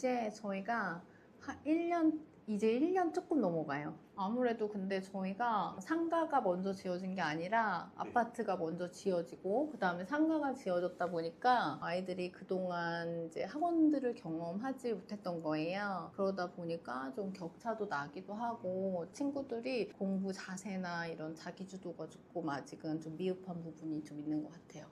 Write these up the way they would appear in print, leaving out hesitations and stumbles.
이제 저희가 한 1년, 이제 1년 조금 넘어가요. 아무래도 근데 저희가 상가가 먼저 지어진 게 아니라 아파트가 먼저 지어지고 그 다음에 상가가 지어졌다 보니까 아이들이 그동안 이제 학원들을 경험하지 못했던 거예요. 그러다 보니까 좀 격차도 나기도 하고 친구들이 공부 자세나 이런 자기주도가 조금 아직은 좀 미흡한 부분이 좀 있는 것 같아요.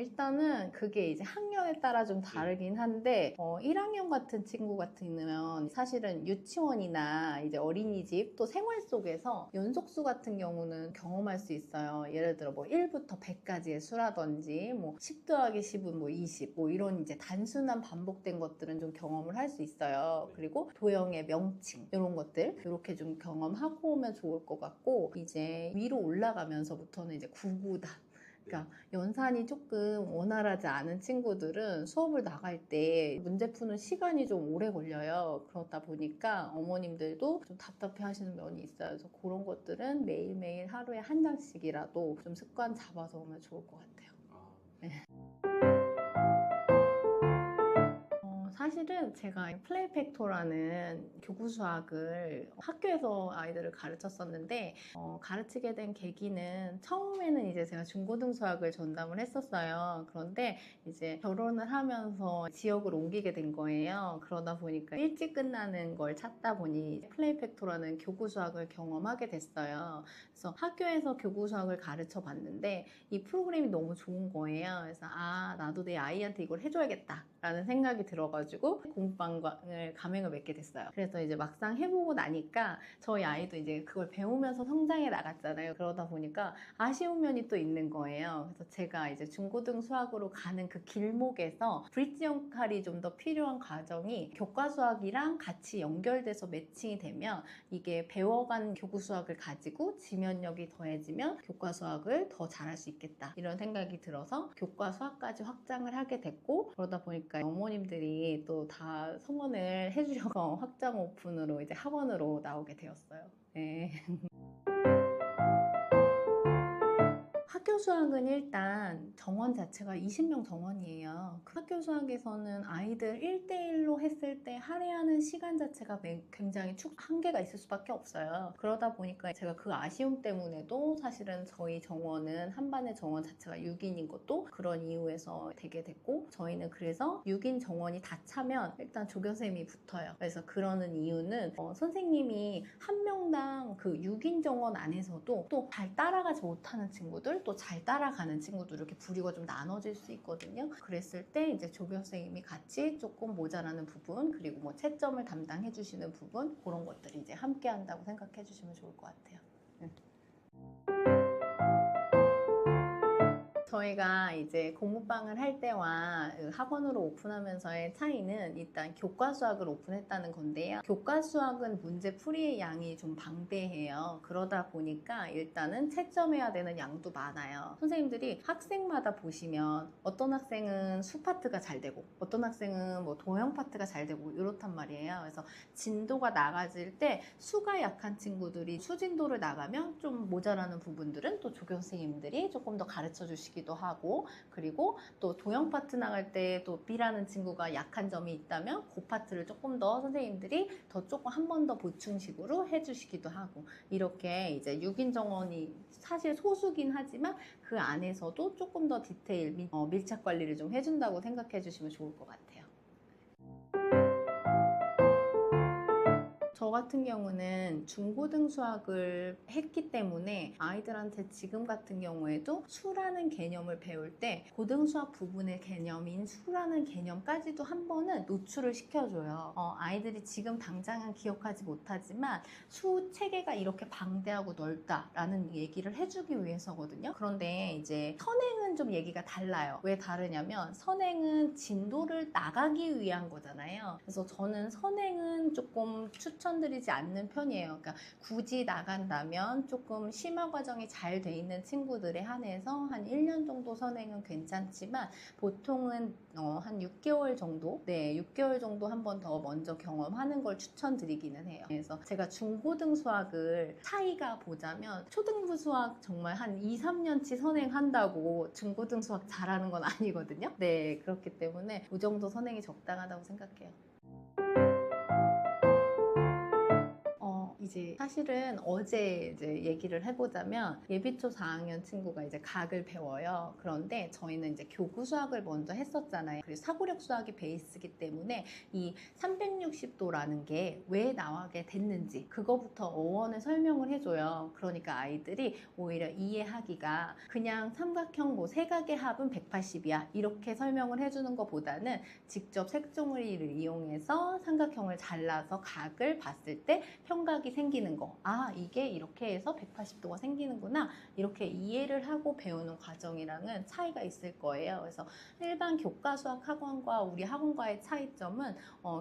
일단은 그게 이제 학년에 따라 좀 다르긴 한데 1학년 같은 친구 같으면 사실은 유치원이나 이제 어린이집 또 생활 속에서 연속수 같은 경우는 경험할 수 있어요. 예를 들어 뭐 1부터 100까지의 수라든지 뭐 10 더하기 10은 뭐 20, 뭐 이런 이제 단순한 반복된 것들은 좀 경험을 할 수 있어요. 그리고 도형의 명칭 이런 것들 이렇게 좀 경험하고 오면 좋을 것 같고, 이제 위로 올라가면서부터는 이제 구구단, 그러니까 연산이 조금 원활하지 않은 친구들은 수업을 나갈 때 문제 푸는 시간이 좀 오래 걸려요. 그러다 보니까 어머님들도 좀 답답해 하시는 면이 있어요. 그래서 그런 것들은 매일매일 하루에 한 장씩이라도 좀 습관 잡아서 오면 좋을 것 같아요. 네. 사실은 제가 플레이팩토라는 교구 수학을 학교에서 아이들을 가르쳤었는데 가르치게 된 계기는 처음에는 이제 제가 중고등 수학을 전담을 했었어요. 그런데 이제 결혼을 하면서 지역을 옮기게 된 거예요. 그러다 보니까 일찍 끝나는 걸 찾다 보니 플레이팩토라는 교구 수학을 경험하게 됐어요. 그래서 학교에서 교구 수학을 가르쳐 봤는데 이 프로그램이 너무 좋은 거예요. 그래서 나도 내 아이한테 이걸 해줘야겠다 라는 생각이 들어가지고 공부방을 가맹을 맺게 됐어요. 그래서 이제 막상 해보고 나니까 저희 아이도 이제 그걸 배우면서 성장해 나갔잖아요. 그러다 보니까 아쉬운 면이 또 있는 거예요. 그래서 제가 이제 중고등 수학으로 가는 그 길목에서 브릿지 역할이 좀 더 필요한 과정이 교과 수학이랑 같이 연결돼서 매칭이 되면 이게 배워간 교구 수학을 가지고 지면력이 더해지면 교과 수학을 더 잘할 수 있겠다, 이런 생각이 들어서 교과 수학까지 확장을 하게 됐고, 그러다 보니까 어머님들이 또 다 성원을 해주셔서 확장 오픈으로 이제 학원으로 나오게 되었어요. 네. 학교 수학은 일단 정원 자체가 20명 정원이에요. 그 학교 수학에서는 아이들 1대1로 했을 때 할애하는 시간 자체가 굉장히 한계가 있을 수밖에 없어요. 그러다 보니까 제가 그 아쉬움 때문에도 사실은 저희 정원은 한 반의 정원 자체가 6인인 것도 그런 이유에서 되게 됐고, 저희는 그래서 6인 정원이 다 차면 일단 조교쌤이 붙어요. 그래서 그러는 이유는 선생님이 한 명당 그 6인 정원 안에서도 또 잘 따라가지 못하는 친구들, 또 잘 따라가는 친구들, 이렇게 부류가 좀 나눠질 수 있거든요. 그랬을 때 이제 조교 선생님이 같이 조금 모자라는 부분, 그리고 뭐 채점을 담당해 주시는 부분, 그런 것들이 이제 함께 한다고 생각해 주시면 좋을 것 같아요. 저희가 이제 공부방을 할 때와 학원으로 오픈하면서의 차이는 일단 교과 수학을 오픈했다는 건데요. 교과 수학은 문제 풀이의 양이 좀 방대해요. 그러다 보니까 일단은 채점해야 되는 양도 많아요. 선생님들이 학생마다 보시면 어떤 학생은 수 파트가 잘 되고 어떤 학생은 뭐 도형 파트가 잘 되고 이렇단 말이에요. 그래서 진도가 나가질 때 수가 약한 친구들이 수진도를 나가면 좀 모자라는 부분들은 또 조교 선생님들이 조금 더 가르쳐 주시기 하고, 그리고 또 도형 파트 나갈 때 또 B라는 친구가 약한 점이 있다면 그 파트를 조금 더 선생님들이 더 조금 한 번 더 보충식으로 해주시기도 하고, 이렇게 이제 6인 정원이 사실 소수긴 하지만 그 안에서도 조금 더 디테일 밀착 관리를 좀 해준다고 생각해 주시면 좋을 것 같아요. 저 같은 경우는 중고등 수학을 했기 때문에 아이들한테 지금 같은 경우에도 수라는 개념을 배울 때 고등 수학 부분의 개념인 수라는 개념까지도 한 번은 노출을 시켜줘요. 아이들이 지금 당장은 기억하지 못하지만 수 체계가 이렇게 방대하고 넓다라는 얘기를 해주기 위해서거든요. 그런데 이제 선행은 좀 얘기가 달라요. 왜 다르냐면 선행은 진도를 나가기 위한 거잖아요. 그래서 저는 선행은 조금 추천 추천드리지 않는 편이에요. 그러니까 굳이 나간다면 조금 심화 과정이 잘 돼 있는 친구들에 한해서 한 1년 정도 선행은 괜찮지만 보통은 한 6개월 정도? 네, 6개월 정도 한 번 더 먼저 경험하는 걸 추천드리기는 해요. 그래서 제가 중고등 수학을 차이가 보자면 초등부 수학 정말 한 2, 3년치 선행한다고 중고등 수학 잘하는 건 아니거든요. 네, 그렇기 때문에 이 정도 선행이 적당하다고 생각해요. 이제 사실은 어제 이제 얘기를 해보자면 예비초 4학년 친구가 이제 각을 배워요. 그런데 저희는 이제 교구 수학을 먼저 했었잖아요. 그리고 사고력 수학이 베이스이기 때문에 이 360도라는 게 왜 나오게 됐는지 그거부터 어원을 설명을 해줘요. 그러니까 아이들이 오히려 이해하기가 그냥 삼각형 뭐 세각의 합은 180이야 이렇게 설명을 해주는 것보다는 직접 색종이를 이용해서 삼각형을 잘라서 각을 봤을 때 평각이 생기는 거. 아, 이게 이렇게 해서 180도가 생기는구나. 이렇게 이해를 하고 배우는 과정이랑은 차이가 있을 거예요. 그래서 일반 교과 수학 학원과 우리 학원과의 차이점은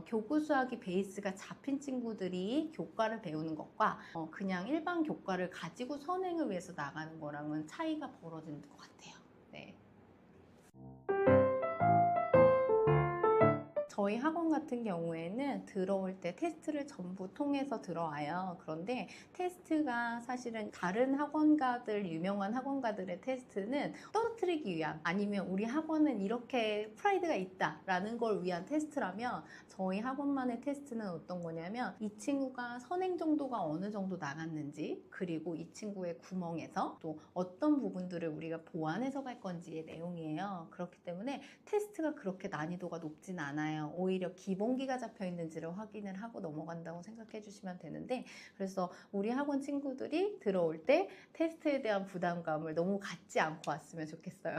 교구 수학이 베이스가 잡힌 친구들이 교과를 배우는 것과 그냥 일반 교과를 가지고 선행을 위해서 나가는 거랑은 차이가 벌어지는 것 같아요. 네. 저희 학원 같은 경우에는 들어올 때 테스트를 전부 통해서 들어와요. 그런데 테스트가 사실은 다른 학원가들, 유명한 학원가들의 테스트는 떨어뜨리기 위한 아니면 우리 학원은 이렇게 프라이드가 있다라는 걸 위한 테스트라면 저희 학원만의 테스트는 어떤 거냐면 이 친구가 선행 정도가 어느 정도 나갔는지 그리고 이 친구의 구멍에서 또 어떤 부분들을 우리가 보완해서 갈 건지의 내용이에요. 그렇기 때문에 테스트가 그렇게 난이도가 높진 않아요. 오히려 기본기가 잡혀 있는지를 확인을 하고 넘어간다고 생각해 주시면 되는데 그래서 우리 학원 친구들이 들어올 때 테스트에 대한 부담감을 너무 갖지 않고 왔으면 좋겠어요.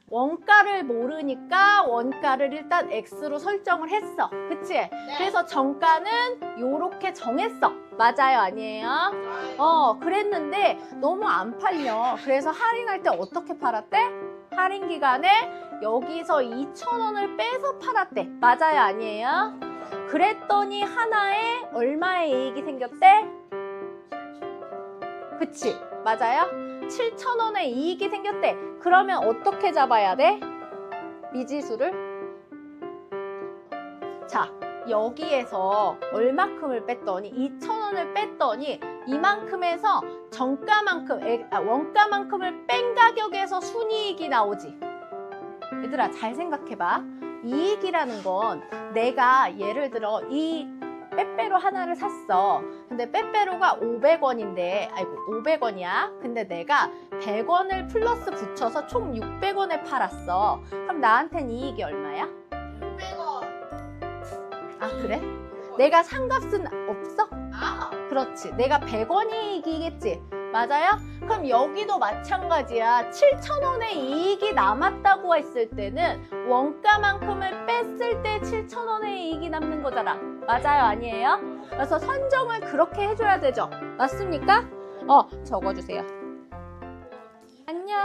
원가를 모르니까 원가를 일단 X로 설정을 했어. 그치? 네. 그래서 정가는 요렇게 정했어. 맞아요? 아니에요? 그랬는데 너무 안 팔려. 그래서 할인할 때 어떻게 팔았대? 할인 기간에 여기서 2,000원을 빼서 팔았대. 맞아요? 아니에요? 그랬더니 하나에 얼마의 이익이 생겼대? 그치? 맞아요? 7,000원의 이익이 생겼대. 그러면 어떻게 잡아야 돼? 미지수를? 자, 여기에서 얼마큼을 뺐더니 2,000원을 뺐더니 이만큼에서 원가만큼을 뺀 가격에서 순이익이 나오지. 얘들아 잘 생각해봐. 이익이라는 건 내가 예를 들어 이 빼빼로 하나를 샀어. 근데 빼빼로가 500원인데 아이고 500원이야. 근데 내가 100원을 플러스 붙여서 총 600원에 팔았어. 그럼 나한텐 이익이 얼마야? 600원. 아 그래? 내가 산 값은 없어? 그렇지. 내가 100원이 이익이겠지. 맞아요? 그럼 여기도 마찬가지야. 7,000원의 이익이 남았다고 했을 때는 원가만큼을 뺐을 때 7,000원의 이익이 남는 거잖아. 맞아요? 아니에요? 그래서 선정을 그렇게 해줘야 되죠. 맞습니까? 적어주세요. 안녕.